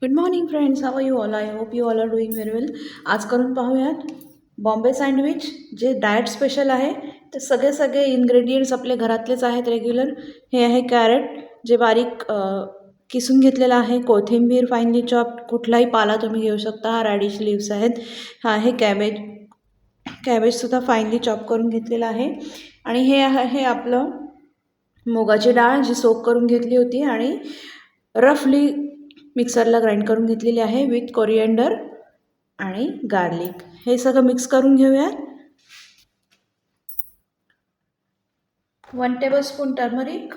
Good morning friends, how are you all? I hope you all are doing very well. आज करून पाहूयात Bombay sandwich, जे diet special आहे. ते सगळे इन्ग्रेडियंट्स आपले घरातलेच आहेत रेग्युलर. हे आहे कॅरेट, जे बारीक किसून घेतलेलं आहे. कोथिंबीर फाईनली चॉप्ड, कुठलाही पाला तुम्ही घेऊ शकता. हा रॅडिश लीव्स आहेत. हा आहे कॅबेज, कॅबेजसुद्धा फाईनली चॉप करून घेतलेलं आहे. आणि हे आहे आपलं मुगाची डाळ, जी सोक करून घेतली होती आणि रफली मिक्सरला ग्राइंड करून घेतलेली आहे विथ कोरिएंडर आणि गार्लिक. हे सगळं मिक्स करून घेऊयात. 1 tablespoon turmeric,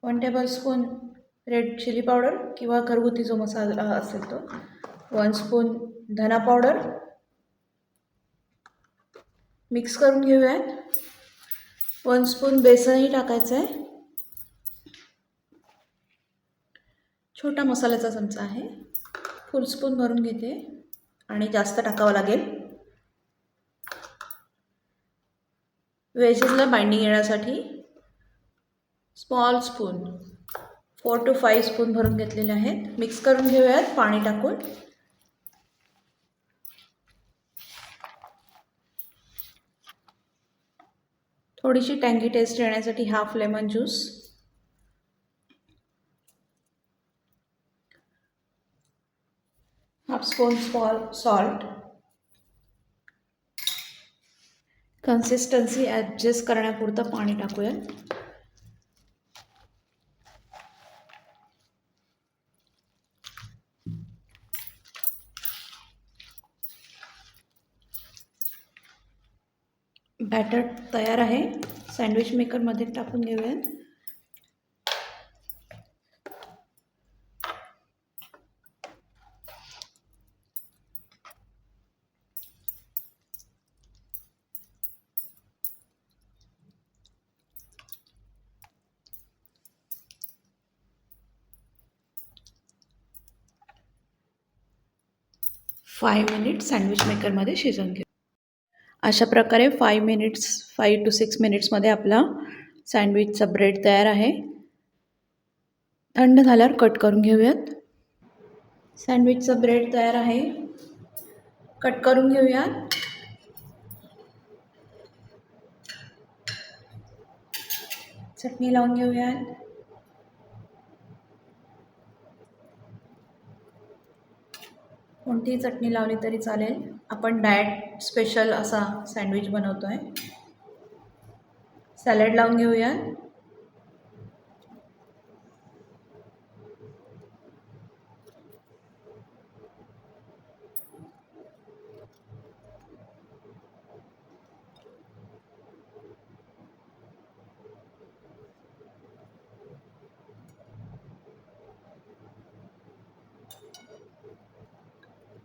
1 tablespoon red chili powder किंवा घरगुती जो मसाला असेल तो, 1 स्पून धना पावडर. मिक्स करून घेऊयात. 1 स्पून बेसनही टाकायचं आहे. छोटा मसाल्याचा चमचा आहे. फुल स्पून भरून घेते आणि जास्त टाकावं लागेल व्हेजेसला बाइंडिंग येण्यासाठी. स्मॉल स्पून 4 to 5 स्पून भरून घेतलेले आहेत. मिक्स करून घेऊयात पाणी टाकून. थोडीशी टँगी टेस्ट येण्यासाठी half lemon juice. Half spoon salt. Consistency adjust करण्यापुरतं पाणी टाकूया. बॅटर तयार आहे. सँडविच मेकरमध्ये टाकून घेऊया. फाइव मिनिट्स सँडविच मेकरमध्ये शिजवून घेऊ. अशा प्रकारे 5 to 6 मिनिट्समध्ये आपला सँडविचचा ब्रेड तयार आहे. थंड झाल्यावर कट करून घेऊयात. सँडविचचा ब्रेड तयार आहे. कट करून घेऊयात. चटणी लावून घेऊयात. कोणतीही चटणी लावली तरी चालेल. आपण डाएट स्पेशल असा सँडविच बनवतो आहे. सॅलड लावून घेऊयात.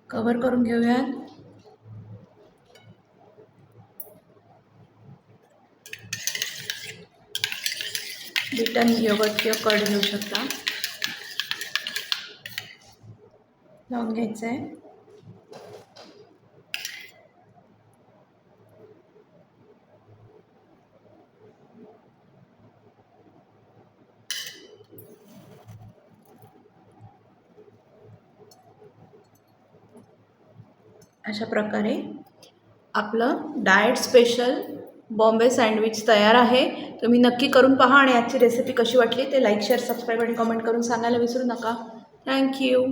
कव्हर करून घेऊयात. बीटन योगर्ट किंवा कर्ड घेऊ शकता. लावून घ्यायचं आहे. अशा प्रकारे आपलं डाएट स्पेशल बॉम्बे सँडविच तयार आहे. तुम्ही नक्की करून पहा आणि आजची रेसिपी कशी वाटली ते लाईक, शेअर, सबस्क्राईब आणि कमेंट करून सांगायला विसरू नका. थँक्यू.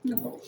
नको.